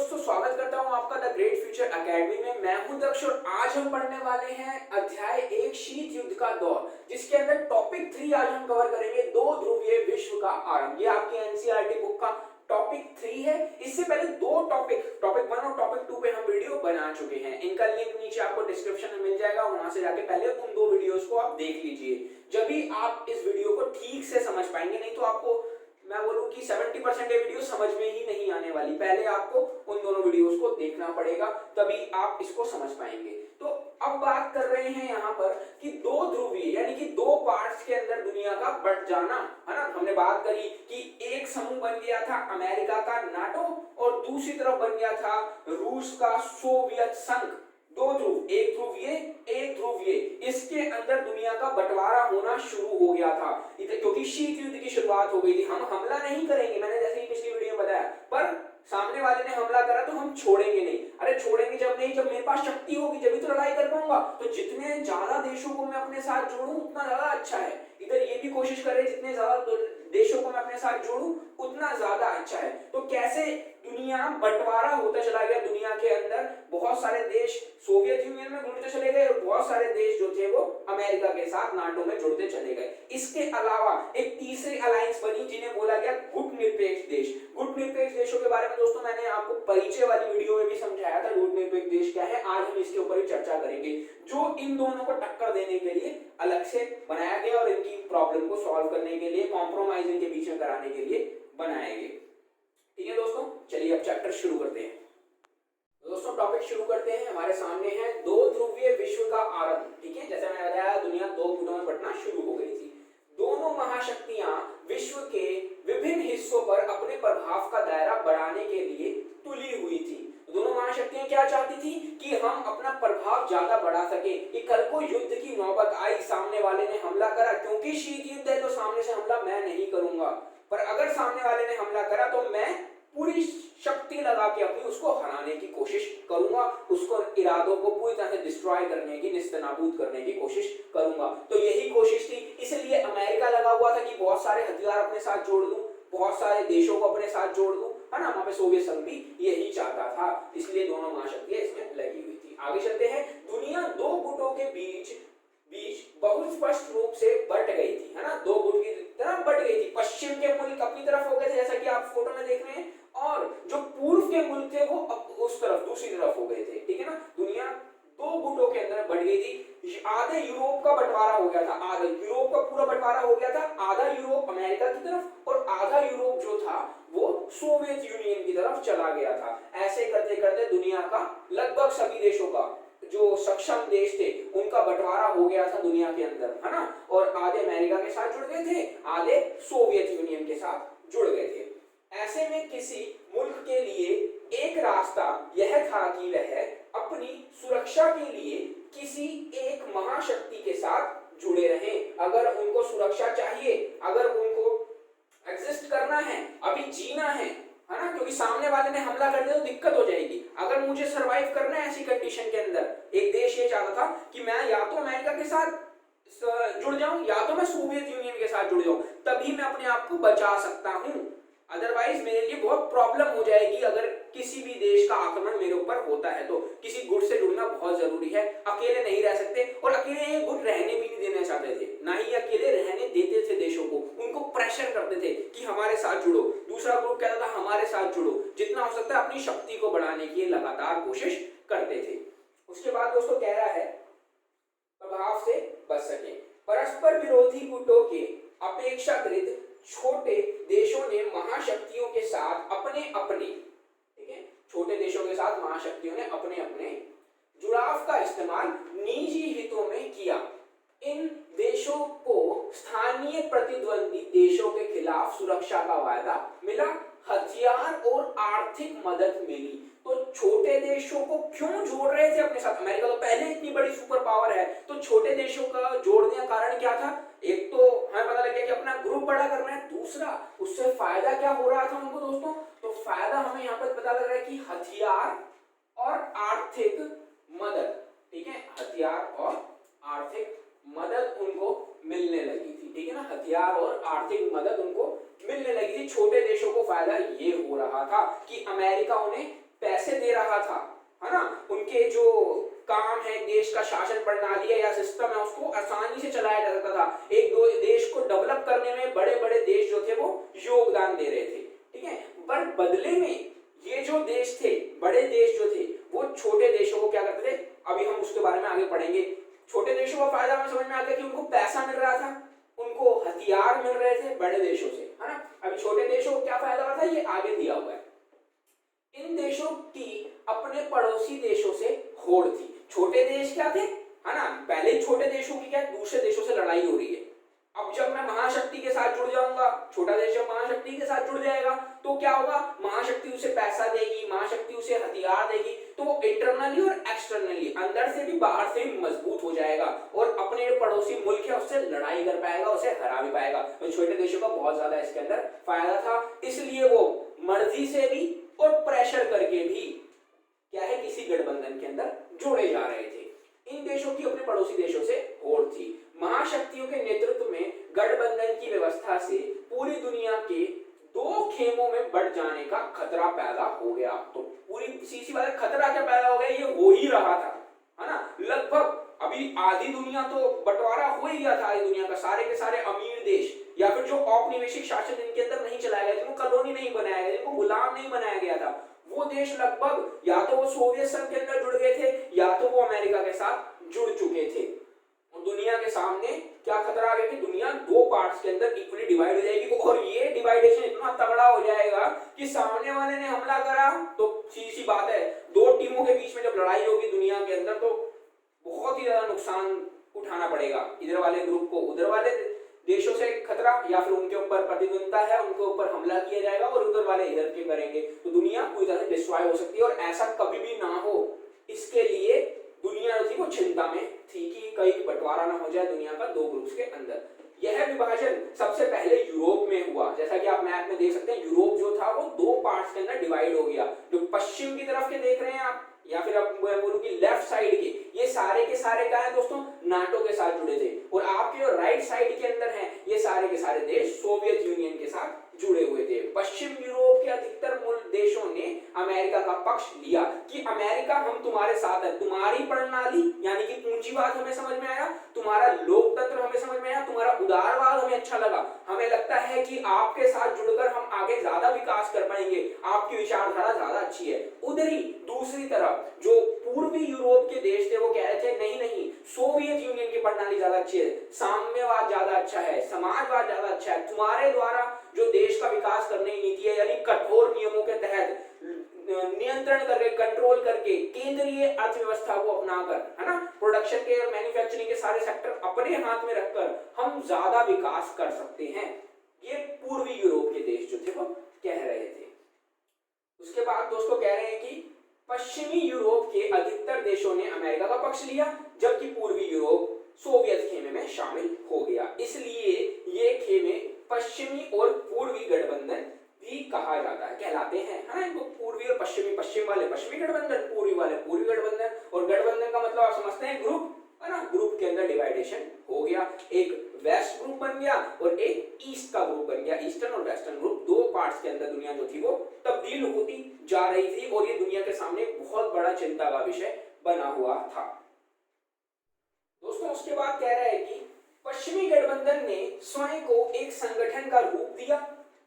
दोस्तों, स्वागत करता हूं आपका द ग्रेट फ्यूचर एकेडमी में। मैं हूं दक्ष और आज हम पढ़ने वाले हैं अध्याय 1 शीत युद्ध का दौर, जिसके अंदर टॉपिक 3 आज हम कवर करेंगे, दो ध्रुवीय विश्व का आरंभ। ये आपकी एनसीईआरटी बुक का टॉपिक 3 है। इससे पहले दो टॉपिक 1 और टॉपिक 2 पे हम वीडियो बना चुके हैं। इनका लिंक नीचे आपको डिस्क्रिप्शन में मिल जाएगा, वहां से जाके पहले उन दो वीडियोस को आप देख लीजिए। जब भी आप इस वीडियो को ठीक से समझ पाएंगे, नहीं तो आपको मैं बोलूं कि 70% ये वीडियो समझ में ही नहीं आने वाली। पहले आपको उन दोनों वीडियोस को देखना पड़ेगा, तभी आप इसको समझ पाएंगे। तो अब बात कर रहे हैं यहाँ पर कि दो ध्रुवीय यानी कि दो पार्ट्स के अंदर दुनिया का बट जाना, है ना। हमने बात करी कि एक समूह बन गया था अमेरिका का नाटो और दूसरी तरफ बन गया था रूस का सोवियत संघ। दो ध्रुव, एक ध्रुवीय, इसके अंदर दुनिया का बंटवारा होना शुरू हो गया था, क्योंकि शीत युद्ध की शुरुआत हो गई थी। हम हमला नहीं करेंगे, मैंने जैसे ही पिछली वीडियो में बताया, पर सामने वाले ने हमला करा तो हम छोड़ेंगे नहीं। अरे छोड़ेंगे जब नहीं, जब मेरे पास शक्ति होगी जब तो लड़ाई कर पाऊंगा। तो जितने ज्यादा देशों को मैं अपने साथ जोड़ूं उतना ज्यादा अच्छा है। इधर ये भी कोशिश करें जितने ज्यादा देशों को मैं अपने साथ जोड़ूं उतना ज्यादा अच्छा है। तो कैसे दुनिया बंटवारा होता चला गया, दुनिया के अंदर बहुत सारे देश सोवियत यूनियन में जुड़ते चले गए और बहुत सारे देश जो थे वो अमेरिका के साथ नाटो में जुड़ते चले गए। इसके अलावा एक तीसरी अलायंस बनी जिन्हें बोला गया गुटनिरपेक्ष देश। गुटनिरपेक्ष देशों के बारे में दोस्तों मैंने आपको परिचय वाली वीडियो में भी समझाया था, गुटनिरपेक्ष देश क्या है। आज हम इसके ऊपर ही चर्चा करेंगे, जो इन दोनों को टक्कर देने के लिए अलग से बनाया गया और इनकी प्रॉब्लम को सॉल्व करने के लिए, कॉम्प्रोमाइज इनके बीच में कराने के लिए बनाए गए। ठीक है दोस्तों, चलिए अब चैप्टर शुरू करते हैं। दोस्तों टॉपिक शुरू करते हैं। हमारे सामने है दो ध्रुवीय विश्व का आरंभ। ठीक है, जैसे मैंने बताया दुनिया दो गुटों में बंटना शुरू हो गई थी। दोनों महाशक्तियां विश्व के विभिन्न हिस्सों पर अपने प्रभाव का दायरा बढ़ाने के लिए तुली हुई थी। दोनों महाशक्तियां क्या चाहती थी कि हम अपना प्रभाव ज्यादा बढ़ा सके, कि कल को युद्ध की नौबत आई, सामने वाले ने हमला करा, क्योंकि शीत युद्ध है तो सामने से हमला मैं नहीं करूंगा, पर अगर सामने वाले ने हमला करा तो मैं पूरी शक्ति लगा के अपनी उसको हराने की कोशिश करूंगा, उसको इरादों को पूरी तरह से डिस्ट्रॉय करने की, निस्तनाबूद करने की कोशिश करूंगा। तो यही कोशिश थी, इसलिए अमेरिका लगा हुआ था कि बहुत सारे हथियार अपने साथ जोड़ लूं, बहुत सारे देशों को अपने साथ जोड़ लूं, है ना। वहां पे सोवियत संघ भी यही चाहता था, इसलिए दोनों महाशक्तियां इसमें लगी हुई थी। आगे चलते हैं। दुनिया दो गुटों के बीच बहुत स्पष्ट रूप से बट गई थी, है ना। दो गुट की तरफ बट गई थी। पश्चिम के मुल्क अपनी तरफ हो गए थे, जैसा कि आप फोटो में देख रहे हैं, और जो पूर्व के मुल्क थे वो उस तरफ, दूसरी तरफ हो गए थे। ठीक है ना, दुनिया दो गुटों के अंदर बढ़ गई थी। आधे यूरोप का बंटवारा हो गया था, आधा यूरोप का पूरा बंटवारा हो गया था। आधा यूरोप अमेरिका की तरफ और आधा यूरोप जो था वो सोवियत यूनियन की तरफ चला गया था। ऐसे करते करते दुनिया का लगभग सभी देशों का, जो सक्षम देश थे, उनका बंटवारा हो गया था दुनिया के अंदर, है ना। और आधे अमेरिका के साथ जुड़ गए थे, आधे सोवियत यूनियन के साथ जुड़ गए थे। ऐसे में किसी मुल्क के लिए एक रास्ता यह था कि वह अपनी सुरक्षा के लिए किसी एक महाशक्ति के साथ जुड़े रहें। अगर उनको सुरक्षा चाहिए, अगर उनको एग्जिस्ट करना है, अभी जीना है ना, क्योंकि सामने वाले ने हमला कर दिया तो दिक्कत हो जाएगी। अगर मुझे सरवाइव करना है ऐसी कंडीशन के अंदर, एक देश ये चाहता था कि मैं या तो अमेरिका के साथ जुड़ जाऊं या तो मैं सोवियत यूनियन के साथ जुड़ जाऊं, तभी मैं अपने आप को बचा सकता हूं। अदरवाइज मेरे लिए बहुत प्रॉब्लम हो जाएगी। अगर किसी भी देश का आक्रमण मेरे ऊपर होता है तो किसी गुट से जुड़ना बहुत जरूरी है, अकेले नहीं रह सकते। और अकेले ये गुट रहने भी नहीं देना चाहते थे, ना ही अकेले रहने देते थे देशों को, उनको प्रेशर करते थे कि हमारे साथ जुड़ो। दूसरा ग्रुप कहता था हमारे साथ जुड़ो, जितना हो सकता है अपनी शक्ति को बढ़ाने की लगातार कोशिश करते थे। उसके बाद दोस्तों कह रहा है प्रभाव से बच सके। परस्पर विरोधी गुटों के अपेक्षाकृत छोटे देशों ने महाशक्तियों के साथ अपने अपने, ठीक है, छोटे देशों के साथ महाशक्तियों ने अपने अपने जुड़ाव का इस्तेमाल निजी हितों में किया। इन देशों को स्थानीय प्रतिद्वंदी देशों के खिलाफ सुरक्षा का वायदा मिला, हथियार और आर्थिक मदद मिली। तो छोटे देशों को क्यों जोड़ रहे थे अपने साथ? अमेरिका तो पहले इतनी बड़ी सुपर पावर है, तो छोटे देशों का जोड़ने का कारण क्या था? एक तो हमें पता लग गया कि अपना ग्रुप बड़ा करना है, दूसरा उससे फायदा क्या हो रहा था उनको दोस्तों? तो फायदा हमें यहाँ पर पता लग रहा है कि हथियार और आर्थिक मदद, ठीक है, हथियार और आर्थिक मदद उनको मिलने लगी थी। ठीक है ना, हथियार और आर्थिक मदद उनको मिलने लगी थी। छोटे देशों को फायदा ये हो रहा था कि अमेरिका उन्हें पैसे दे रहा था, है ना, उनके जो काम है, देश का शासन प्रणाली है या सिस्टम है, उसको आसानी से चलाया जा सकता था। एक दो देश को डेवलप करने में बड़े बड़े देश जो थे वो योगदान दे रहे थे, ठीक है। पर बदले में ये जो देश थे, बड़े देश जो थे, वो छोटे देशों को क्या करते थे, अभी हम उसके बारे में आगे पढ़ेंगे। छोटे देशों का फायदा हमें समझ में आ गया कि उनको पैसा मिल रहा था, उनको हथियार मिल रहे थे बड़े देशों से, है ना। अभी छोटे देशों को क्या फायदा हुआ था, ये आगे दिया हुआ है। इन देशों की अपने पड़ोसी देशों से होड़ थी। छोटे देश क्या थे, है ना, पहले छोटे देशों की क्या दूसरे देशों से लड़ाई हो रही है। अब जब मैं महाशक्ति के साथ जुड़ जाऊंगा, छोटा देश जब महाशक्ति के साथ जुड़ जाएगा तो क्या होगा, महाशक्ति उसे पैसा देगी, महाशक्ति उसे हथियार देगी, तो वो इंटरनली और एक्सटर्नली, अंदर से भी बाहर से भी मजबूत हो जाएगा और अपने पड़ोसी मुल्क है उससे लड़ाई कर पाएगा, उसे हरा भी पाएगा। तो छोटे देशों का बहुत ज्यादा इसके अंदर फायदा था, इसलिए वो मर्जी से भी और प्रेशर करके भी क्या है, किसी गठबंधन के अंदर जोड़े जा रहे थे। इन देशों की अपने पड़ोसी देशों से होड़ थी। महाशक्तियों के नेतृत्व में गठबंधन की व्यवस्था से पूरी दुनिया के दो खेमों में बढ़ जाने का खतरा पैदा हो गया। तो पूरी सीधी बात है, खतरा क्या पैदा हो गया, ये हो ही रहा था, है ना। लगभग अभी आधी दुनिया तो बंटवारा हो ही गया था, आधी दुनिया का सारे के सारे अमीर देश या फिर जो औपनिवेशिक शासन जिनके अंदर नहीं चलाया गया, जिनको कॉलोनी नहीं बनाया गया, जिनको गुलाम नहीं बनाया गया था, वो देश लगभग या तो वो सोवियत संघ के अंदर जुड़ गए थे या तो वो अमेरिका के साथ जुड़ चुके थे। और दुनिया के सामने क्या खतरा आ गया कि दुनिया दो पार्ट्स के अंदर इक्वली डिवाइड हो जाएगी और ये डिवाइडेशन इतना तगड़ा हो जाएगा कि सामने वाले ने हमला करा तो सीधी सी बात है, दो टीमों के बीच में जब लड़ाई होगी दुनिया के अंदर तो बहुत ही ज्यादा नुकसान उठाना पड़ेगा, इधर वाले ग्रुप को उधर वाले देशों से खतरा या फिर उनके ऊपर प्रतिद्वंदता है, उनके ऊपर हमला किया जाएगा और उधर वाले इधर के करेंगे, तो दुनिया पूरी तरह से डिस्ट्रॉय हो सकती है। और ऐसा कभी भी ना हो, इसके लिए दुनिया थी वो चिंता में थी कि कहीं बंटवारा ना हो जाए दुनिया का दो ग्रुप्स के अंदर। यह विभाजन सबसे पहले यूरोप में हुआ, जैसा कि आप मैप में देख सकते हैं, यूरोप जो था वो दो पार्ट्स के अंदर डिवाइड हो गया। जो पश्चिम की तरफ के देख रहे हैं आप या फिर आप बोलूं कि लेफ्ट साइड के, ये सारे के सारे क्या है दोस्तों, नाटो के साथ जुड़े थे। और आपके जो राइट साइड के अंदर हैं, ये सारे के सारे देश सोवियत यूनियन के साथ जुड़े हुए थे। पश्चिम यूरोप के अधिकतर मूल देशों ने अमेरिका का पक्ष लिया कि अमेरिका हम तुम्हारे साथ है, तुम्हारी प्रणाली यानी कि पूंजीवाद हमें समझ में आया, तुम्हारा लोकतंत्र हमें समझ में आया, तुम्हारा उदारवाद हमें अच्छा लगा, हमें लगता है कि आपके साथ जुड़कर हम आगे ज्यादा विकास कर पाएंगे, आपकी विचारधारा ज्यादा अच्छी है। उधर ही दूसरी तरफ जो पूर्वी यूरोप के देश थे वो कह रहे थे नहीं नहीं, सोवियत यूनियन की प्रणाली ज्यादा अच्छी है, साम्यवाद ज्यादा अच्छा है, समाजवाद ज्यादा अच्छा है, तुम्हारे द्वारा जो देश का विकास करने की नीति है, यानी कठोर नियमों के तहत नियंत्रण करके, कंट्रोल करके, केंद्रीय अर्थव्यवस्था को अपनाकर, है ना, प्रोडक्शन के और मैन्युफैक्चरिंग के सारे सेक्टर अपने हाथ में रखकर हम ज्यादा विकास कर सकते हैं, ये पूर्वी यूरोप के देश जो थे वो कह रहे थे। उसके बाद दोस्तों कह रहे हैं कि पश्चिमी यूरोप के अधिकतर देशों ने अमेरिका का पक्ष लिया, जबकि पूर्वी यूरोप सोवियत खेमे में शामिल हो गया। इसलिए ये खेमे पश्चिमी और पूर्वी गठबंधन भी कहा जाता है, कहलाते हैं, है ना। इनको पूर्वी और पश्चिमी, पश्चिम वाले पश्चिमी गठबंधन, पूर्वी वाले पूर्वी गठबंधन। और गठबंधन का मतलब आप समझते हैं ग्रुप, है ना, ग्रुप के अंदर डिवाइडेशन हो गया, एक वेस्ट ग्रुप बन गया और एक ईस्ट का ग्रुप बन गया। ईस्टर्न और वेस्टर्न ग्रुप, दो पार्ट्स के अंदर दुनिया जो थी वो तब्दील होती जा रही थी और ये दुनिया के सामने बहुत बड़ा चिंता का विषय बना हुआ था दोस्तों। उसके बाद कह रहा है कि पश्चिमी गठबंधन ने स्वयं को एक संगठन का रूप दिया।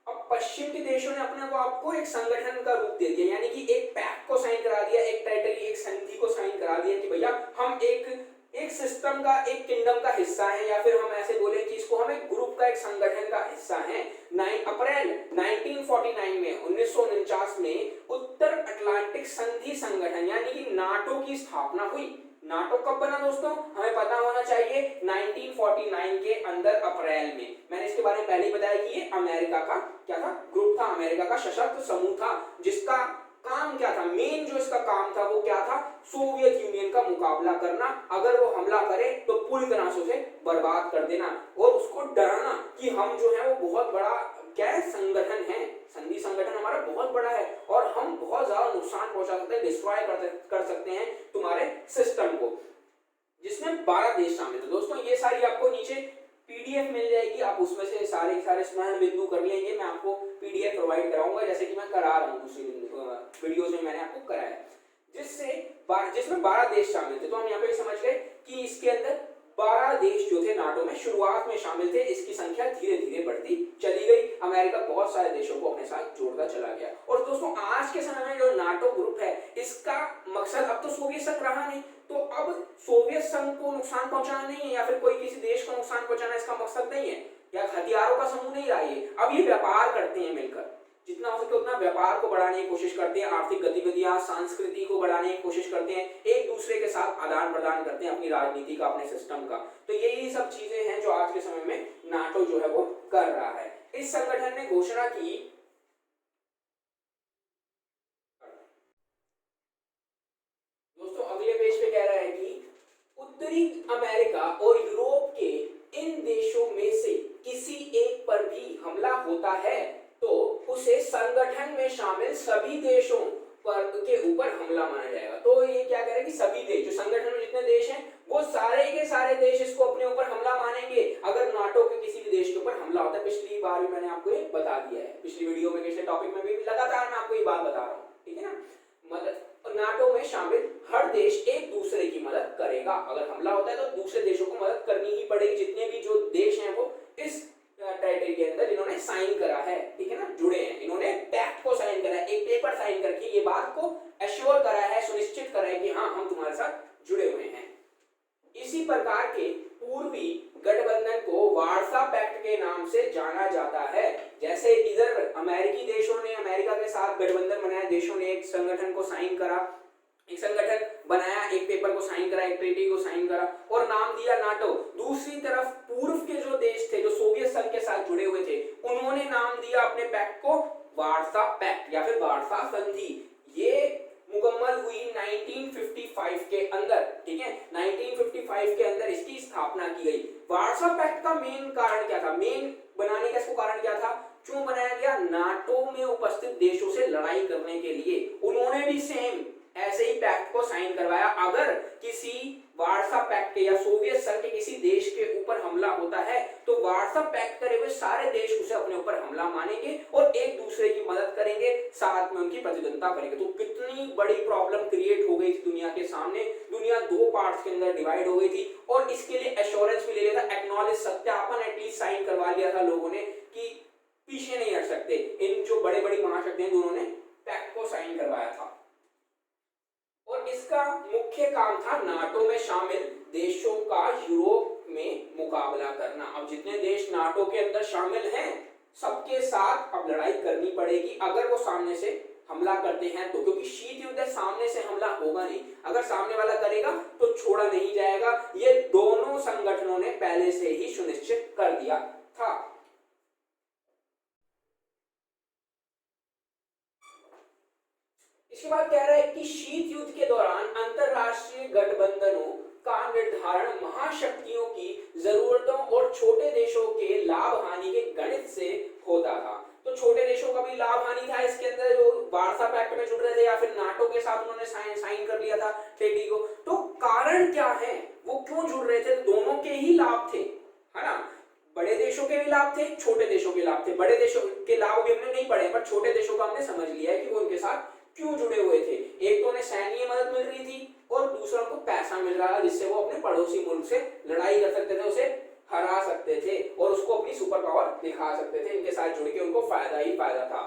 अब पश्चिम के देशों ने अपने को आपको एक संगठन का रूप दे दिया, यानी कि एक पैक्ट को साइन करा दिया, एक टेरिटरी, एक संधि को साइन करा दिया कि भैया हम एक सिस्टम का, एक किंगडम का हिस्सा है, या फिर हम ऐसे बोले कि इसको हम एक ग्रुप का, एक संगठन का हिस्सा है। 9 अप्रैल 1949 में 1949 में उत्तर अटलांटिक संधि संगठन यानी कि नाटो की स्थापना हुई। नाटो कब बना दोस्तों, हमें पता होना चाहिए, 1949 के अंदर अप्रैल में। मैंने इसके बारे में पहले ही बताया कि ये अमेरिका का क्या था, ग्रुप था, अमेरिका का सशस्त्र समूह था, जिसका काम क्या था, मेन जो इसका काम था वो क्या था, सोवियत यूनियन का मुकाबला करना, अगर वो हमला करे तो पूरी तरह से उसे बर्बाद कर देना और उसको डराना कि हम जो है वो बहुत बड़ा क्या है, संगठन है, संधि संगठन हमारा बहुत बड़ा है और हम बहुत ज्यादा नुकसान पहुंचा सकते हैं, डिस्ट्रॉय कर सकते हैं तुम्हारे सिस्टम को, जिसमें 12 देश शामिल थे। दोस्तों ये सारी आपको नीचे पीडीएफ मिल जाएगी, आप उसमें से सारे स्मरण बिंदु कर लेंगे, मैं आपको पीडीएफ प्रोवाइड कराऊंगा, जैसे कि मैं करा रहा हूँ दूसरी वीडियोस में मैंने आपको कराया, जिसमें 12 देश शामिल थे। तो हम यहाँ पे समझ गए कि इसके अंदर 12 देश जो थे नाटो में शुरुआत में शामिल थे। इसकी संख्या धीरे धीरे बढ़ती चली गई। अमेरिका बहुत सारे देशों को अपने साथ जोड़ता चला गया। और दोस्तों आज के समय में जो नाटो ग्रुप है, इसका मकसद अब तो सोवियत संघ रहा नहीं, तो अब सोवियत संघ को नुकसान पहुंचाना नहीं है या फिर कोई किसी देश को नुकसान पहुंचाना इसका मकसद नहीं है, या हथियारों का समूह नहीं रहा ये। अब ये व्यापार करते हैं मिलकर, जितना हो सके उतना व्यापार को बढ़ाने की कोशिश करते हैं, आर्थिक गतिविधियां, संस्कृति को बढ़ाने की कोशिश करते हैं, एक दूसरे के साथ आदान प्रदान करते हैं अपनी राजनीति का, अपने सिस्टम का। तो यही सब चीजें हैं जो आज के समय में नाटो जो है वो कर रहा है। इस संगठन ने घोषणा की दोस्तों, अगले पेज पे कह रहा है कि उत्तरी अमेरिका और यूरोप के इन देशों में से किसी एक पर भी हमला होता है तो उसे संगठन में शामिल सभी देशों पर के ऊपर हमला माना जाएगा। तो ये क्या कह रहा है कि सभी देश, जो संगठन में जितने देश हैं, वो सारे के सारे देश इसको अपने ऊपर हमला मानेंगे अगर नाटो के किसी भी देश के ऊपर हमला होता है। पिछली बार भी मैंने आपको ये बता दिया है, पिछली वीडियो में, पिछले टॉपिक में भी लगातार मैं आपको ये बात बता रहा हूँ, ठीक है ना। मदद नाटो में शामिल हर देश एक दूसरे की मदद करेगा। अगर हमला होता है तो दूसरे देशों को मदद करनी ही पड़ेगी। जितने भी जो देश हैं वो इस टेरिटरी के अंदर इन्होंने साइन करा है, ठीक है ना, जुड़े हैं, इन्होंने पैक्ट को साइन करा है, एक पेपर साइन करके ये बात को एश्योर करा है, सुनिश्चित करा है कि हाँ हम तुम्हारे साथ जुड़े हुए हैं। इसी प्रकार के पूर्वी गठबंधन को वार्सा पैक्ट के नाम से जाना जाता है। जैसे इधर अमेरिकी देशों ने अमेरिका के साथ गठबंधन बनाया, देशों ने एक संगठन को साइन करा, एक संगठन बनाया, एक पेपर को साइन करा, एक ट्रीटी को साइन करा और नाम दिया नाटो। दूसरी तरफ पूर्व के जो देश थे, जो सोवियत संघ के साथ जुड़े हुए थे, उन्होंने नाम दिया अपने पैक्ट को वार्सा पैक्ट या फिर वार्सा संधि। ये मुकम्मल हुई 1955 के अंदर, ठीक है, 1955 के अंदर इसकी स्थापना की गई। वार्सा पैक्ट का मेन कारण क्या था, मेन बनाने का इसको कारण क्या था, क्यों बनाया गया, नाटो में उपस्थित देशों से लड़ाई करने के लिए। उन्होंने भी सेम ऐसे ही पैक्ट को साइन करवाया। अगर किसी वार्सा पैक्ट के या सोवियत संघ के किसी देश के ऊपर हमला होता है तो वार्सा पैक्ट करे हुए सारे देश उसे अपने ऊपर हमला मानेंगे और एक दूसरे की मदद करेंगे, साथ में उनकी प्रतिद्वंदता करेंगे। तो कितनी बड़ी प्रॉब्लम क्रिएट हो गई थी दुनिया के सामने। दुनिया दो पार्ट्स के अंदर डिवाइड हो गई थी और इसके लिए एश्योरेंस भी ले लिया था, एक्नॉलेज, सत्यापन एटलीस्ट साइन करवा लिया था लोगों ने कि पीछे नहीं हट सकते। इन जो बड़े बड़ी महाशक्तियां दोनों ने पैक्ट को साइन करवाया था और इसका मुख्य काम था नाटो में शामिल देशों का यूरोप में मुकाबला करना। अब जितने देश नाटो के अंदर शामिल हैं सबके साथ अब लड़ाई करनी पड़ेगी अगर वो सामने से हमला करते हैं तो, क्योंकि शीत युद्ध सामने से हमला होगा नहीं, अगर सामने वाला करेगा तो छोड़ा नहीं जाएगा। ये दोनों संगठनों ने पहले से ही सुनिश्चित कर दिया था। इसके बाद कह रहा है कि शीत युद्ध के दौरान अंतरराष्ट्रीय गठबंधनों का निर्धारण महाशक्तियों की जरूरतों और छोटे देशों के लाभ हानि के गणित से होता था। तो छोटे देशों का भी लाभ हानि था इसके अंदर, जो वार्सा पैक्ट में जुड़ रहे थे या फिर नाटो के साथ उन्होंने साइन कर लिया था ट्रीटी को। तो कारण क्या है, वो क्यों जुड़ रहे थे, तो दोनों के ही लाभ थे, है ना। बड़े देशों के भी लाभ थे, छोटे देशों के लाभ थे। बड़े देशों के लाभ भी हमने नहीं पढ़े, पर छोटे देशों का हमने समझ लिया है कि वो उनके साथ क्यों जुड़े हुए थे। एक तो उन्हें सैन्य मदद मिल रही थी और दूसरा उनको पैसा मिल रहा था जिससे वो अपने पड़ोसी मुल्क से लड़ाई कर सकते थे, उसे हरा सकते थे और उसको अपनी सुपर पावर दिखा सकते थे। इनके साथ जुड़ के उनको फायदा ही फायदा था।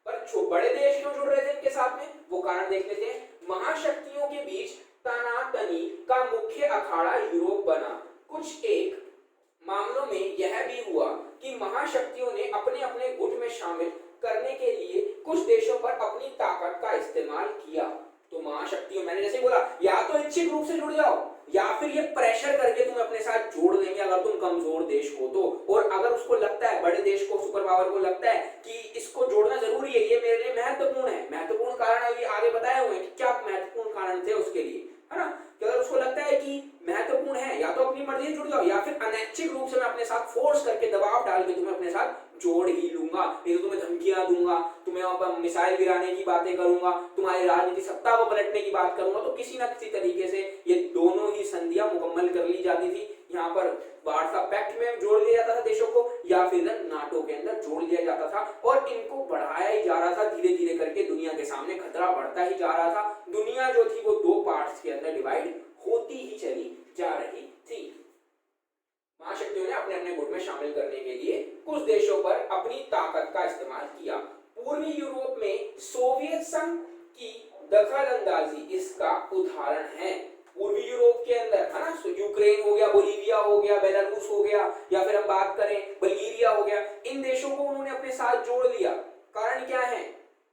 पर बड़े देश क्यों जुड़ रहे थे इनके साथ में, वो कारण देख लेते हैं। महाशक्तियों के बीच तनातनी का मुख्य अखाड़ा यूरोप बना। कुछ एक मामलों में यह भी हुआ कि महाशक्तियों ने अपने अपने गुट में शामिल करने के लिए कुछ देशों पर अपनी ताकत का इस्तेमाल किया। तो महाशक्तियों, मैंने जैसे बोला, या तो इच्छित रूप से जुड़ जाओ या फिर ये प्रेशर करके तुम्हें अपने साथ जोड़ देंगे अगर तुम कमजोर देश हो तो। और अगर उसको लगता है, बड़े देश को, सुपर पावर को लगता है कि इसको जोड़ना जरूरी है, ये मेरे लिए महत्वपूर्ण है, महत्वपूर्ण कारण अभी आगे बताए हुए हैं कि क्या महत्वपूर्ण कारण थे उसके लिए, है ना। कि अगर उसको लगता है कि महत्वपूर्ण है, या तो अपनी मर्जी से जुड़ जाओ या फिर अनैच्छिक रूप से मैं अपने साथ फोर्स करके, दबाव डाल के तुम्हें अपने साथ जोड़ ही लूंगा। नहीं तो तुम्हें धमकियां दूंगा, तुम्हें वहां मिसाइल गिराने की बातें करूंगा, तुम्हारी राजनीतिक सत्ता को पलटने की बात करूंगा। तो किसी ना किसी तरीके से ये दोनों ही संधियां मुकम्मल कर ली जाती थी। यहाँ पर वार्सा पैक्ट में जोड़ दिया जाता था देशों को, या फिर नाटो के अंदर जोड़ दिया जाता था, और इनको बढ़ाया ही जा रहा था। धीरे धीरे करके दुनिया के सामने खतरा बढ़ता ही जा रहा था। दुनिया जो थी वो दो पार्ट्स के अंदर डिवाइड होती ही चली जा रही थी। महाशक्तियों ने अपने अपने गुट में शामिल करने के लिए कुछ देशों पर अपनी ताकत का इस्तेमाल किया। पूर्वी यूरोप में सोवियत संघ की दखलंदाजी इसका उदाहरण है। पूर्वी यूरोप के अंदर है ना, यूक्रेन हो गया, बोलीविया हो गया, बेलारूस हो गया, या फिर हम बात करें बल्गेरिया हो गया, इन देशों को उन्होंने अपने साथ जोड़ लिया। कारण क्या है?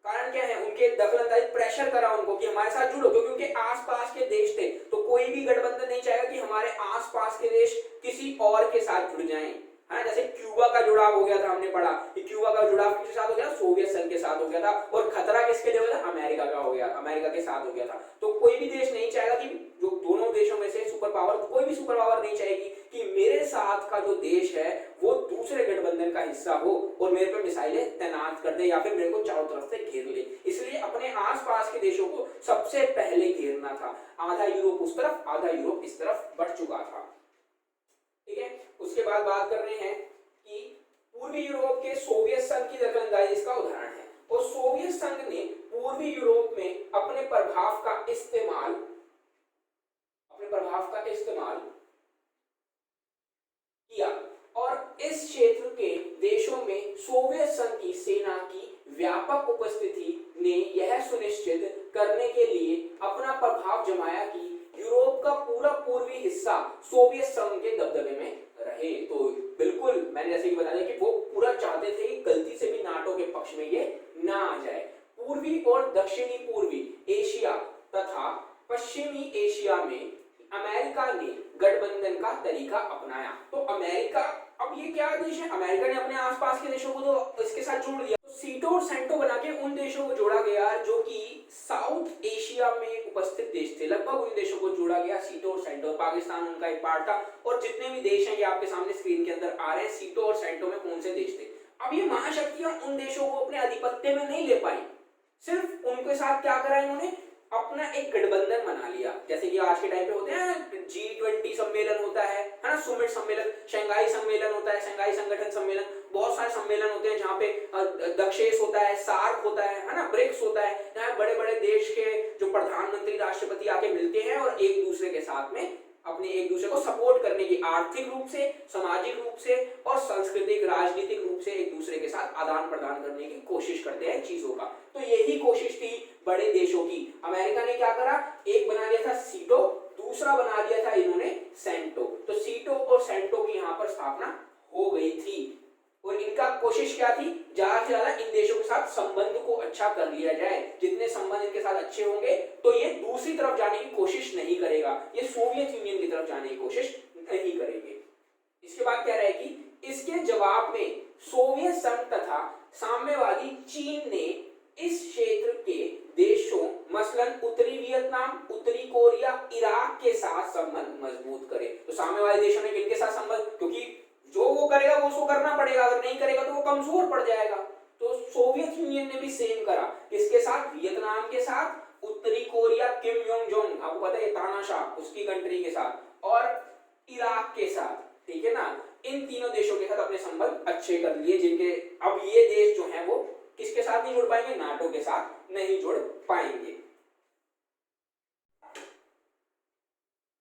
कारण क्या है? उनके दखलंदाजी, प्रेशर करा उनको कि हमारे साथ जुड़ो, क्योंकि उनके आसपास के देश थे। तो कोई भी गठबंधन नहीं चाहेगा कि हमारे आसपास के देश किसी और के साथ जुड़ जाएं, है ना। जैसे क्यूबा का जुड़ाव हो गया था, हमने पढ़ा कि क्यूबा का जुड़ाव किसके साथ हो गया? सोवियत संघ के साथ हो गया था। और खतरा किसके लिए हो गया? अमेरिका का हो गया, अमेरिका के साथ हो गया था। तो कोई भी देश नहीं चाहेगा कि जो दोनों देशों में से सुपर पावर, कोई भी सुपर पावर नहीं चाहेगी कि मेरे साथ का जो देश है वो दूसरे गठबंधन का हिस्सा हो और मेरे पे मिसाइलें तैनात कर दे, या फिर मेरे को चारों तरफ से घेर ले। इसलिए अपने आसपास के देशों को सबसे पहले घेरना था। आधा यूरोप उस तरफ, आधा यूरोप इस तरफ बढ़ चुका था। ठीक है, उसके बाद बात कर रहे हैं कि पूर्वी यूरोप के सोवियत संघ की दखलंदाजी इसका उदाहरण है। और सोवियत संघ ने पूर्वी यूरोप में अपने प्रभाव का इस्तेमाल किया, और इस क्षेत्र के देशों में सोवियत संघ की सेना की व्यापक उपस्थिति ने यह सुनिश्चित करने के लिए अपना प्रभाव जमाया कि यूरोप का पूरा पूर्वी हिस्सा सोवियत संघ के दबदबे में रहे। तो बिल्कुल मैंने जैसे कि बता दिया कि वो पूरा चाहते थे कि गलती से भी नाटो के पक्ष में ये ना आ जाए। पूर्वी और दक्षिणी पूर्वी एशिया तथा पश्चिमी एशिया में अमेरिका ने गठबंधन का तरीका अपनाया। तो अमेरिका, अब ये क्या देश है? अमेरिका ने अपने आसपास के देशों को तो इसके साथ जोड़ दिया। तो सीटो और सेंटो बना के उन देशों को जोड़ा गया जो कि साउथ एशिया में उपस्थित देश थे। लगभग उन देशों को जोड़ा गया, सीटो और सेंटो। पाकिस्तान उनका एक पार्ट था। और जितने भी देश हैं ये आपके सामने स्क्रीन के अंदर आ रहे हैं, सीटो और सेंटो में कौन से देश थे। अब ये महाशक्तियां उन देशों को अपने आधिपत्य में नहीं ले पाई, सिर्फ उनके साथ क्या करा इन्होंने? अपना एक गठबंधन बना लिया। जैसे कि आज के टाइम पे होते हैं G20 सम्मेलन होता है ना, सुमिट सम्मेलन, शंघाई सम्मेलन होता है, शंघाई संगठन सम्मेलन, बहुत सारे सम्मेलन होते हैं जहाँ पे दक्षेश होता है, सार्क होता है ना, ब्रिक्स होता है, जहाँ बड़े बड़े देश के जो प्रधानमंत्री, राष्ट्रपति आके मिलते हैं और एक दूसरे के साथ में अपने एक दूसरे को सपोर्ट करने की, आर्थिक रूप से, सामाजिक रूप से और सांस्कृतिक राजनीतिक रूप से एक दूसरे के साथ आदान प्रदान करने की कोशिश करते हैं चीजों का। तो यही कोशिश थी बड़े देशों की। अमेरिका ने क्या करा? एक बना लिया था सीटो, दूसरा बना लिया था इन्होंने सेंटो। तो सीटो और सेंटो की यहाँ पर स्थापना हो गई थी। और इनका कोशिश क्या थी? ज्यादा से ज्यादा इन देशों के साथ संबंध को अच्छा कर लिया जाए। जितने संबंध इनके साथ अच्छे होंगे तो ये दूसरी तरफ जाने की कोशिश नहीं करेगा, ये सोवियत यूनियन की तरफ जाने की कोशिश नहीं करेंगे। इसके बाद क्या रहेगी? इसके जवाब में सोवियत संघ तथा साम्यवादी चीन ने इस क्षेत्र के देशों मसलन उत्तरी वियतनाम, उत्तरी कोरिया, इराक के साथ संबंध मजबूत करे। तो साम्यवादी देशों ने किनके साथ संबंध? क्योंकि जो वो करेगा वो उसको करना पड़ेगा, अगर नहीं करेगा तो वो कमजोर पड़ जाएगा। तो सोवियत यूनियन ने भी सेम करा। किसके साथ? वियतनाम के साथ, उत्तरी कोरिया, किम योंग जोंग, आपको पता है तानाशाह, उसकी कंट्री के साथ, और इराक के साथ। ठीक है ना, इन तीनों देशों के साथ अपने संबंध अच्छे कर लिए, जिनके अब ये देश जो है वो किसके साथ नहीं जुड़ पाएंगे? नाटो के साथ नहीं जुड़ पाएंगे।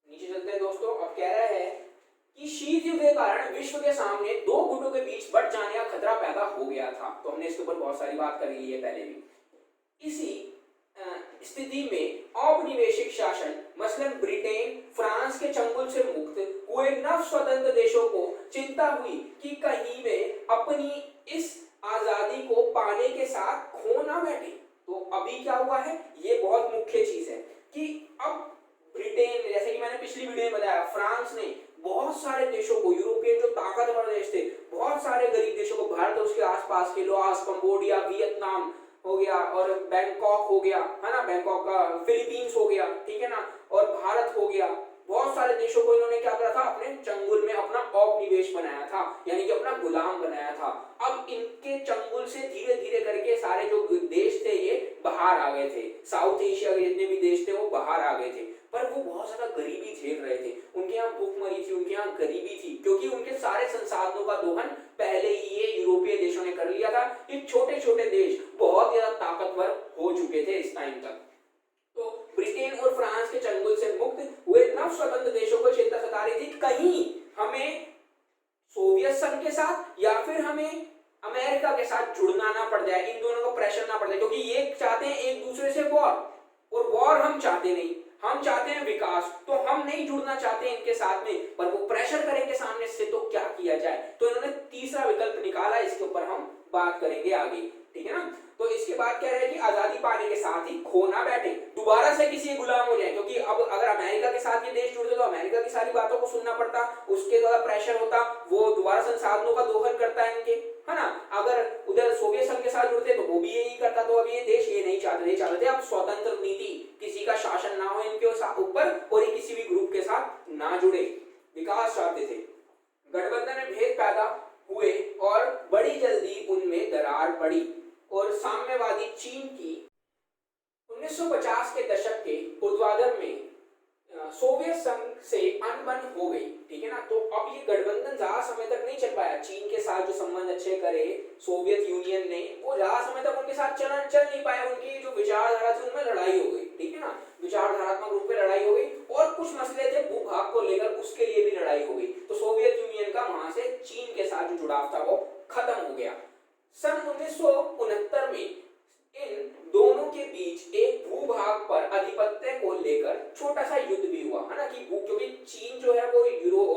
नीचे चलते हैं दोस्तों। अब कह रहा है कि शीत युद्ध के कारण विश्व के सामने दो गुटों के बीच बढ़ जाने का खतरा पैदा हो गया था। तो हमने इसके ऊपर बहुत सारी बात कर ली है पहले भी। इसी स्थिति में औपनिवेशिक शासन मसलन ब्रिटेन, फ्रांस के चंगुल से मुक्त हुए नव स्वतंत्र देशों को चिंता हुई कि कहीं वे अपनी इस आजादी को पाने के साथ खो ना बैठे। तो अभी क्या हुआ है, ये बहुत मुख्य चीज है कि अब ब्रिटेन, जैसे कि मैंने पिछली वीडियो में बताया, फ्रांस ने बहुत सारे देशों को, यूरोपियन जो ताकतवर देश थे, बहुत सारे गरीब देशों को, भारत और उसके आसपास के लाओस, कंबोडिया, वियतनाम हो गया, और बैंकॉक हो गया, है ना, बैंकॉक का, फिलीपींस हो गया, ठीक है ना, और भारत हो गया, बहुत बहुत सारे देशों को इन्होंने क्या करा था, अपने चंगुल में अपना औपनिवेश बनाया था, यानी कि अपना गुलाम बनाया था। अब इनके चंगुल से धीरे धीरे करके सारे जो देश थे ये बाहर आ गए थे, साउथ एशिया के जितने भी देश थे वो बाहर आ गए थे। पर वो बहुत ज्यादा गरीबी झेल रहे थे, उनके यहाँ भूखमरी थी, उनके यहाँ गरीबी थी, क्योंकि उनके सारे संसाधनों का दोहन पहले ही ये यूरोपीय देशों ने कर लिया था। ये छोटे छोटे देश बहुत ज्यादा ताकतवर हो चुके थे इस टाइम तक। तो ब्रिटेन और फ्रांस के चंगुल से मुक्त हुए नव स्वतंत्र देशों को चिंता सता रही थी, कहीं हमें सोवियत संघ के साथ या फिर हमें अमेरिका के साथ जुड़ना ना पड़ जाए, इन दोनों को प्रेशर ना पड़ जाए, क्योंकि ये चाहते हैं एक दूसरे से वॉर, और वॉर हम चाहते नहीं, हम चाहते हैं विकास, तो हम नहीं जुड़ना चाहते इनके साथ में, पर वो प्रेशर करेंगे सामने से, तो क्या किया जाए। तो इन्होंने तीसरा विकल्प निकाला, इसके ऊपर हम बात करेंगे आगे, ठीक है ना। तो इसके बाद कह रहे हैं कि आजादी पाने के साथ ही खो ना बैठे, दोबारा से किसी गुलाम हो जाए, क्योंकि अब अगर अमेरिका के साथ ये देश जुड़ते तो अमेरिका की सारी बातों को सुनना पड़ता, उसके द्वारा प्रेशर होता, वो दोबारा संसाधनों का दोहन करता है इनके, है ना। अगर उधर सोवियत संघ के साथ जुड़ते तो वो भी यही करता, तो अब ये देश ये नहीं चाहते थे अब स्वतंत्र नीति, किसी का शासन ना हो इनके ऊपर, और ये किसी भी ग्रुप के साथ ना जुड़े, विकास चाहते थे। गठबंधन में भेद पैदा हुए और बड़ी जल्दी उनमें दरार पड़ी, और साम्यवादी चीन की 1950 के दशक के ऊर्ध्वाधर में सोवियत संघ से अनबन हो गई, ठीक है ना। तो अब ये गठबंधन ज्यादा समय तक नहीं चल पाया, चीन के साथ जो संबंध अच्छे करे सोवियत यूनियन ने, वो ज्यादा समय तक उनके साथ चल नहीं पाया, उनकी जो विचारधारा थी उनमें लड़ाई हो गई, ठीक है ना, विचारधारात्मक रूप में लड़ाई हो गई, और कुछ मसले थे भूभाग को लेकर, उसके लिए भी लड़ाई हो गई। तो सोवियत यूनियन का वहां से चीन के साथ जो जुड़ाव था वो खत्म हो गया। सन 1969 में इन दोनों के बीच एक भूभाग पर आधिपत्य को लेकर छोटा सा युद्ध भी हुआ, है ना, कि क्योंकि चीन जो है वो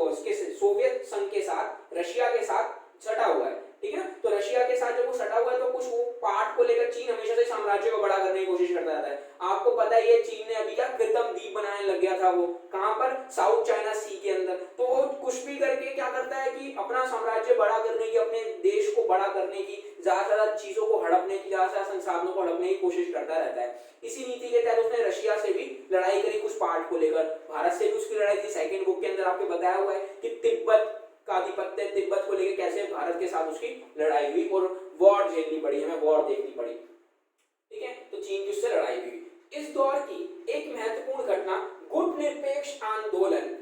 उसके सोवियत संघ के साथ, रशिया के साथ सटा हुआ है, ठीक है ना। तो रशिया के साथ जब वो सटा हुआ है तो कुछ वो पार्ट को लेकर चीन हमेशा से साम्राज्य को बड़ा करने की कोशिश करता रहता है। आपको पता ही है चीन ने अभी क्या कृत्रिम द्वीप बनाने लग गया था, वो कहां पर, साउथ चाइना सी के अंदर। तो वो कुछ भी करके क्या करता है कि अपना साम्राज्य बड़ा करने की, अपने देश को बड़ा करने की, ज्यादा से ज्यादा चीजों को हड़पने की, ज्यादा से ज्यादा संसाधनों को हड़पने की कोशिश करता रहता है। इसी नीति के तहत उसने रशिया से भी लड़ाई करी कुछ पार्ट को लेकर, भारत से भी उसकी लड़ाई थी। सेकंड बुक के अंदर आपको बताया हुआ है कि तिब्बत का आधिपत्य, तिब्बत को लेकर कैसे भारत के साथ उसकी लड़ाई हुई और वॉर झेलनी पड़ी, हमें वॉर देखनी पड़ी, ठीक है। तो चीन की उससे लड़ाई हुई। इस दौर की एक महत्वपूर्ण घटना गुट निरपेक्ष आंदोलन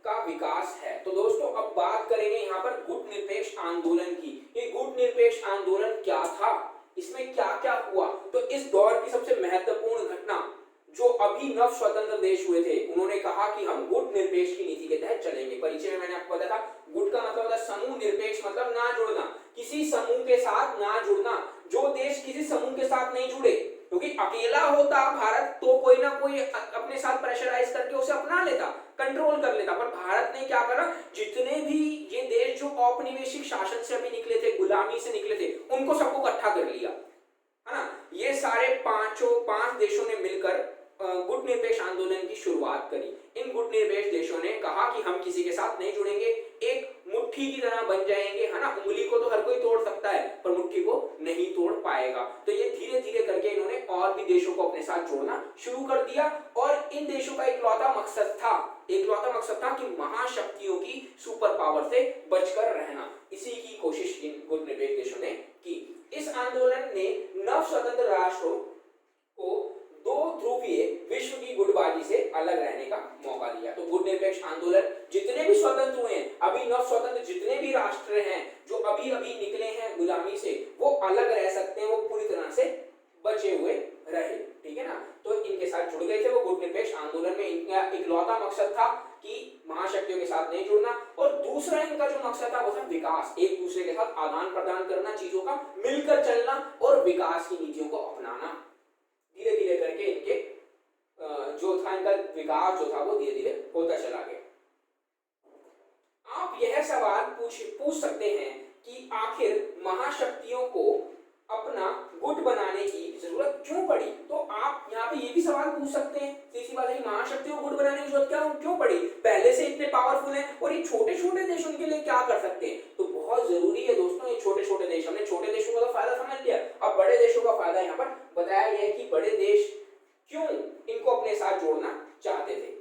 का विकास है। तो दोस्तों अब बात करेंगे यहाँ पर गुट निरपेक्ष आंदोलन की। ये गुट निरपेक्ष आंदोलन क्या था, इसमें क्या क्या हुआ। तो इस दौर की सबसे महत्वपूर्ण घटना, जो अभी नव स्वतंत्र देश हुए थे, उन्होंने कहा कि हम गुट निरपेक्ष की नीति के तहत चलेंगे। परिचय में मैंने आपको बताया था, गुट का मतलब होता है समूह, निरपेक्ष मतलब ना जुड़ना, किसी समूह के साथ ना जुड़ना। जो देश किसी समूह के साथ नहीं जुड़े, क्योंकि अकेला होता भारत तो कोई ना कोई अपने साथ प्रेशराइज करके उसे अपना लेता, कंट्रोल कर लेता, पर भारत ने क्या करा, जितने भी ये देश जो औपनिवेशिक शासन से अभी निकले थे, गुलामी से निकले थे, उनको सबको इकट्ठा कर लिया, है ना। ये सारे पांच देशों ने मिलकर गुट निरपेक्ष आंदोलन की शुरुआत करी। इन गुट निरपेक्ष देशों ने कहा कि हम किसी के साथ नहीं जुड़ेंगे, एक मुट्ठी की तरह बन जाएंगे, है ना। उंगली को तो हर कोई तोड़ सकता है, पर मुट्ठी को नहीं तोड़ पाएगा। तो ये धीरे धीरे करके इन्होंने और भी देशों को अपने साथ जोड़ना शुरू कर दिया, और इन देशों का इकलौता मकसद था कि महाशक्तियों की सुपर पावर से बचकर रहना। इसी की कोशिश इन गुट निरपेक्ष देशों ने की। इस आंदोलन ने नव स्वतंत्र राष्ट्रों को दो ध्रुवीय विश्व की गुटबाजी से अलग रहने का मौका दिया। तो गुट निरपेक्ष आंदोलन, जितने भी स्वतंत्र हुए हैं, अभी नव स्वतंत्र जितने भी राष्ट्र हैं जो अभी अभी निकले हैं गुलामी से, वो अलग रह सकते हैं, वो पूरी तरह से बचे हुए रहे, ठीक है ना। तो इनके साथ जुड़ गए थे वो गुट निरपेक्ष आंदोलन में। इनका इकलौता मकसद था कि महाशक्तियों के साथ नहीं जुड़ना, और दूसरा इनका जो मकसद था वो था विकास, एक दूसरे के साथ आदान प्रदान करना, चीजों का मिलकर चलना और विकास की नीतियों को अपनाना। धीरे धीरे करके इनके जो था, इनका विकास जो था वो धीरे धीरे होता चला गया। आप यह सवाल पूछ सकते हैं कि आखिर महाशक्तियों को अपना गुट बनाने की जरूरत क्यों पड़ी। तो आप यहाँ पे ये भी सवाल पूछ सकते हैं, सीधी बात है, महाशक्तियों को गुट बनाने की जरूरत क्यों पड़ी, पहले से इतने पावरफुल हैं, और ये छोटे छोटे देश उनके लिए क्या कर सकते हैं। तो बहुत जरूरी है दोस्तों, ये छोटे छोटे देश, हमने छोटे देशों का तो फायदा समझ लिया, अब बड़े देशों का फायदा यहाँ पर बताया गया है कि बड़े देश क्यों इनको अपने साथ जोड़ना चाहते थे।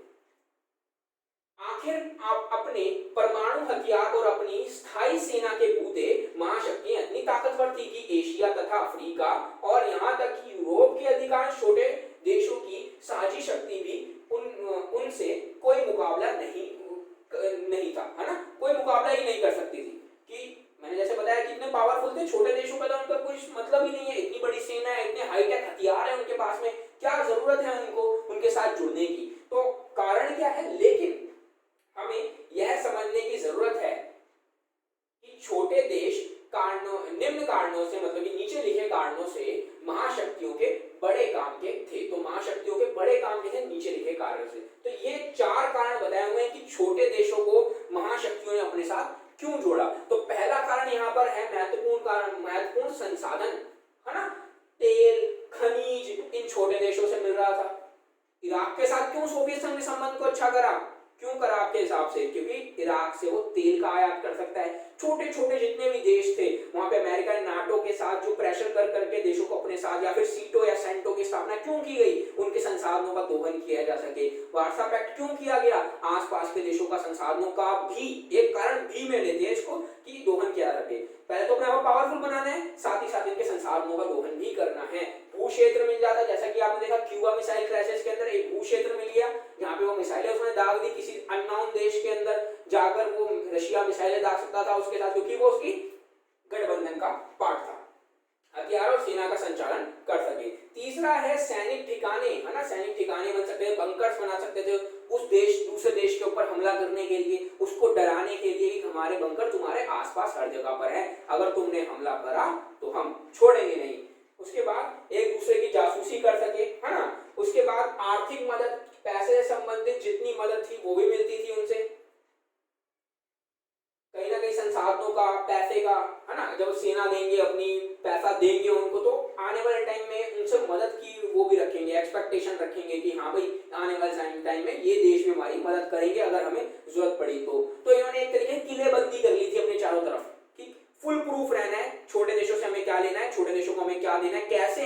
आखिर आप अपने परमाणु हथियार और अपनी स्थायी सेना के बूते महाशक्तियां इतनी ताकतवर थी कि एशिया तथा अफ्रीका और यहाँ तक कि यूरोप के अधिकांश छोटे देशों की साझी शक्ति भी उनसे कोई मुकाबला नहीं था, है ना, कोई मुकाबला ही नहीं कर सकती थी। कि मैंने जैसे बताया कितने पावरफुल थे, छोटे देशों का तो उनका कुछ मतलब ही नहीं है, इतनी बड़ी सेना है, इतने हाईटेक हथियार है उनके पास में, क्या जरूरत है उनको उनके साथ जुड़ने की। तो कारण क्या है, लेकिन हमें यह समझने की जरूरत है कि छोटे देश निम्न कारणों से, मतलब कि नीचे लिखे कारणों से महाशक्तियों के बड़े काम के थे। तो महाशक्तियों के बड़े काम के थे नीचे लिखे कारणों से। तो ये 4 कारण बताए हुए हैं कि छोटे देशों को महाशक्तियों ने अपने साथ क्यों जोड़ा। तो पहला कारण यहाँ पर है महत्वपूर्ण कारण, महत्वपूर्ण संसाधन, है ना, तेल खनिज इन छोटे देशों से मिल रहा था। इराक के साथ क्यों सोवियत संघ ने संबंध को अच्छा करा, क्यों करा आपके हिसाब से, क्योंकि इराक से वो तेल का आयात कर सकता है। छोटे छोटे जितने भी देश थे वहां पे अमेरिका ने नाटो के साथ जो प्रेशर कर करके देशों को अपने साथ, या फिर सीटो या सेंटो की स्थापना क्यों की गई, उनके संसाधनों का दोहन किया जा सके। वार्सा पैक्ट क्यों किया गया, आसपास के देशों का संसाधनों का भी एक कारण भी में लेते हैं इसको कि दोहन किया सके। पहले तो अपने आप पावरफुल बनाना है, साथ ही साथ इनके संसाधनों का दोहन भी करना है। भू क्षेत्र मिल जाता है, जैसा कि आपने देखा क्यूबा मिसाइल क्राइसिस के अंदर एक भू क्षेत्र मिल गया जहां पे वो मिसाइलें उसने दाग दी किसी अननोन देश के अंदर जाकर, वो रशिया मिसाइलें दाग सकता था उसके साथ, क्योंकि वो उसकी गठबंधन का पार्ट था, हथियार और सेना का संचालन कर सके। तीसरा है सैनिक ठिकाने, है ना, सैनिक ठिकाने बन सकते थे, बंकर्स बना सकते थे उस देश दूसरे देश के ऊपर हमला करने के लिए, उसको डराने के लिए कि हमारे बंकर तुम्हारे आसपास हर जगह पर है, अगर तुमने हमला करा तो हम छोड़ेंगे नहीं। उसके बाद एक दूसरे की जासूसी कर सके, है ना। उसके बाद आर्थिक मदद, पैसे से संबंधित जितनी मदद थी वो भी मिलती थी उनसे, कहीं ना कहीं संसाधनों का, पैसे का, है ना, जब सेना देंगे अपनी, पैसा देंगे उनको, तो आने वाले टाइम में उनसे मदद की वो भी रखेंगे, एक्सपेक्टेशन रखेंगे कि हाँ भाई आने वाले टाइम में ये देश भी हमारी मदद करेंगे अगर हमें जरूरत पड़ी तो इन्होंने एक तरीके की किलेबंदी कर ली थी अपने चारों तरफ कि फुल प्रूफ रहना है, छोटे देशों से हमें क्या लेना है, छोटे देशों को हमें क्या देना है, कैसे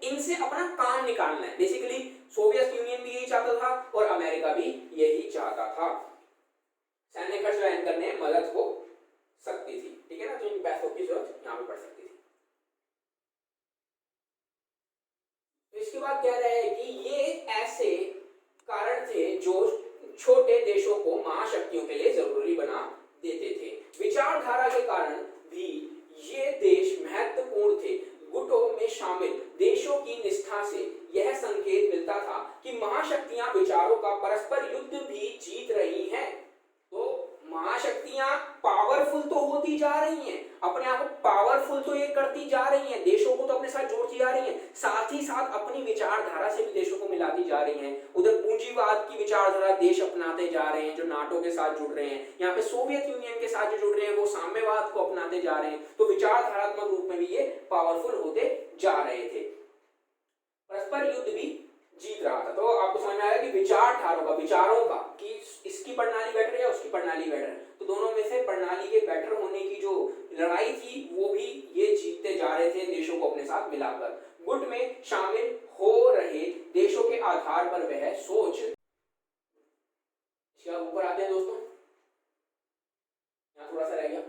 इनसे अपना काम निकालना है। बेसिकली सोवियत यूनियन भी यही चाहता था और अमेरिका भी यही चाहता था। सैन्य खर्च वहन करने मदद हो सकती थी, ठीक है ना, तो इन पैसों की जरूरत यहाँ पे पड़ सकती थी। तो इसके बाद कह रहे हैं कि ये ऐसे कारण थे जो छोटे देशों को महाशक्तियों के लिए जरूरी बना देते थे। विचारधारा के कारण भी ये देश महत्वपूर्ण थे। गुटों में शामिल देशों की निष्ठा से यह संकेत मिलता था कि महाशक्तियां विचारों का परस्पर युद्ध भी जीत रही हैं। तो महाशक्तियां पावरफुल तो होती जा रही हैं, अपने आप को पावरफुल तो ये करती जा रही हैं, देशों को तो अपने साथ जोड़ती जा रही हैं, साथ ही साथ अपनी विचारधारा से भी देशों को मिलाती जा रही हैं। उधर पूंजीवाद की विचारधारा देश अपनाते जा रहे हैं जो नाटो के साथ जुड़ रहे हैं, यहाँ पे सोवियत यूनियन के साथ जो जुड़ रहे हैं वो साम्यवाद को अपनाते जा रहे हैं। तो विचारधारात्मक रूप में भी ये पावरफुल होते जा रहे थे, परस्पर युद्ध भी जीत रहा था। तो आपको समझ में आया कि विचारधारों का, विचारों का, कि इसकी प्रणाली बेटर है या उसकी प्रणाली बेटर है, तो दोनों में से प्रणाली के बेटर होने की जो लड़ाई थी वो भी ये जीतते जा रहे थे देशों को अपने साथ मिलाकर। गुट में शामिल हो रहे देशों के आधार पर वह सोच, इसके ऊपर आते हैं दोस्तों, यहाँ थोड़ा सा रह गया,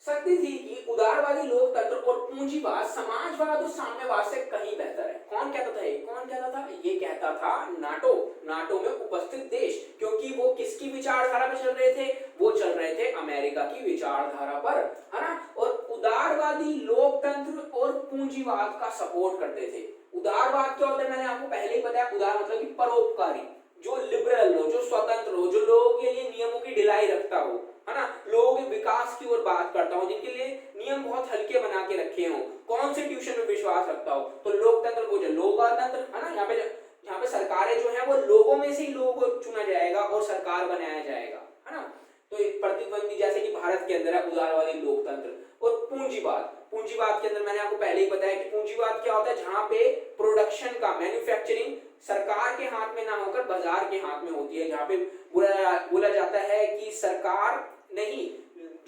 सकती थी कि उदारवादी लोकतंत्र और पूंजीवाद समाजवाद और साम्यवाद से कहीं बेहतर है। कौन कहता था ये, कौन कहता था ये, कहता था नाटो में उपस्थित देश, क्योंकि वो किसकी विचारधारा पे चल रहे थे, वो चल रहे थे अमेरिका की विचारधारा पर, है ना, और उदारवादी लोकतंत्र और पूंजीवाद का सपोर्ट करते थे। उदारवाद क्या होता है, मैंने आपको पहले ही बताया, उदार मतलब कि परोपकारी, जो लिबरल हो, जो स्वतंत्र हो, जो लोगों के लिए नियमों की ढिलाई रखता हो, है ना, लोगों के विकास की ओर बात करता हो, जिनके लिए नियम बहुत हल्के बना के रखे हो, कॉन्स्टिट्यूशन में विश्वास रखता हो। तो लोकतंत्र को, जो लोकतंत्र है ना, यहाँ पे सरकारें जो है वो लोगों में से ही लोगों को चुना जाएगा और सरकार बनाया जाएगा, है ना। तो एक प्रतिद्वंदी जैसे कि भारत के अंदर है उदारवादी लोकतंत्र, और पूंजीवाद के अंदर मैंने आपको पहले ही बताया कि पूंजीवाद क्या होता है, जहां पे प्रोडक्शन का, मैन्युफैक्चरिंग सरकार के हाथ में ना होकर बाजार के हाथ में होती है, जहां पे बोला जाता है कि सरकार नहीं,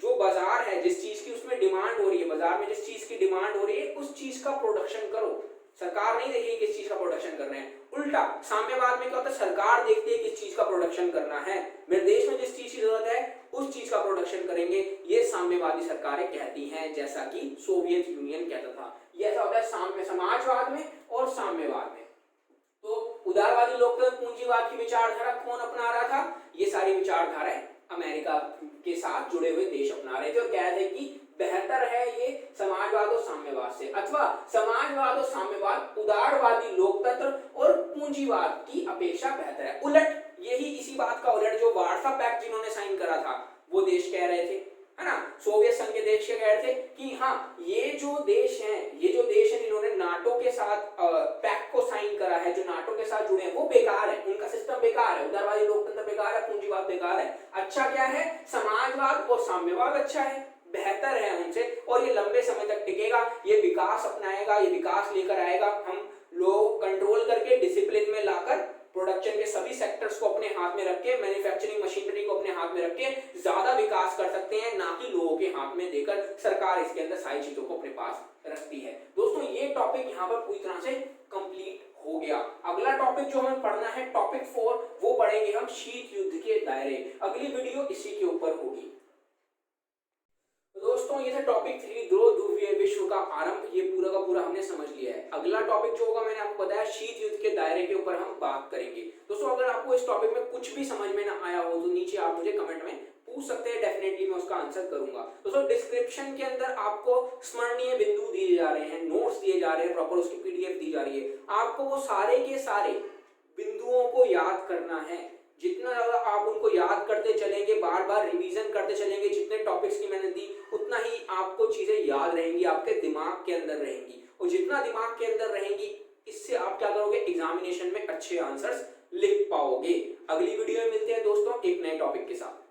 जो बाजार है, जिस चीज की उसमें डिमांड हो रही है, बाजार में जिस चीज की डिमांड हो रही है उस चीज का प्रोडक्शन करो, सरकार नहीं देखेगी किस चीज का प्रोडक्शन कर रहे हैं। उल्टा उल्टा साम्यवाद में क्या होता है, सरकार देखती है किस चीज का प्रोडक्शन करना है, मेरे देश में जिस चीज की जरूरत है उस चीज का प्रोडक्शन करेंगे, ये साम्यवादी सरकारें कहती हैं, जैसा कि सोवियत यूनियन कहता था। ये ऐसा होता है समाजवाद में और साम्यवाद में। तो उदारवादी लोकतंत्र पूंजीवाद की विचारधारा कौन अपना रहा था, ये सारी विचारधाराएं अमेरिका के साथ जुड़े हुए देश अपना रहे थे और कह रहे थे कि बेहतर है ये समाजवाद और साम्यवाद से, अथवा समाजवाद और साम्यवाद उदारवादी लोकतंत्र और पूंजीवाद की अपेक्षा बेहतर है। उलट यही इसी बात का उलट जो वार्सा पैक्ट जिन्होंने साइन करा था वो देश कह रहे थे, है ना, सोवियत संघ के देश कह रहे थे कि हाँ ये जो देश हैं जिन्होंने नाटो के साथ पैक्ट को साइन करा है, जो नाटो के साथ जुड़े हैं, वो बेकार है, उनका सिस्टम बेकार है, उदारवादी लोकतंत्र बेकार है, पूंजीवाद बेकार है। अच्छा क्या है, समाजवाद और साम्यवाद अच्छा है, बेहतर है उनसे, और ये लंबे समय तक टिकेगा, ये विकास अपनाएगा, ये विकास लेकर आएगा, हम लोग कंट्रोल करके डिसिप्लिन में लाकर प्रोडक्शन के सभी सेक्टर्स को अपने हाथ में रख के, मैन्युफैक्चरिंग मशीनरी को अपने हाथ में रख के ज्यादा विकास कर सकते हैं, ना कि लोगों के हाथ में देकर सरकार इसके अंदर सारी चीजों को अपने पास रखती है। दोस्तों ये टॉपिक यहाँ पर पूरी तरह से कंप्लीट हो गया। अगला टॉपिक जो हमें पढ़ना है टॉपिक 4, वो पढ़ेंगे हम शीत युद्ध के दायरे। अगली वीडियो इसी के ऊपर होगी। दोस्तों ये था टॉपिक 3, दो ध्रुवीय विश्व का आरंभ, ये पूरा का पूरा हमने समझ लिया है। अगला टॉपिक जो होगा मैंने आपको बताया शीत युद्ध के दायरे के ऊपर हम बात करेंगे। दोस्तों अगर आपको इस टॉपिक में कुछ भी समझ में ना आया हो तो नीचे आप मुझे कमेंट में पूछ सकते हैं, डेफिनेटली मैं उसका आंसर करूंगा। दोस्तों डिस्क्रिप्शन के अंदर आपको स्मरणीय बिंदु दिए जा रहे हैं, नोट्स दिए जा रहे हैं, प्रॉपर उसकी पीडीएफ दी जा रही है, आपको वो सारे के सारे बिंदुओं को याद करना है। जितना ज्यादा आप उनको याद करते चलेंगे, बार बार रिवीजन करते चलेंगे, जितने टॉपिक्स की मैंने दी उतना ही आपको चीजें याद रहेंगी, आपके दिमाग के अंदर रहेंगी, और जितना दिमाग के अंदर रहेंगी इससे आप क्या करोगे, एग्जामिनेशन में अच्छे आंसर्स लिख पाओगे। अगली वीडियो में मिलते हैं दोस्तों एक नए टॉपिक के साथ।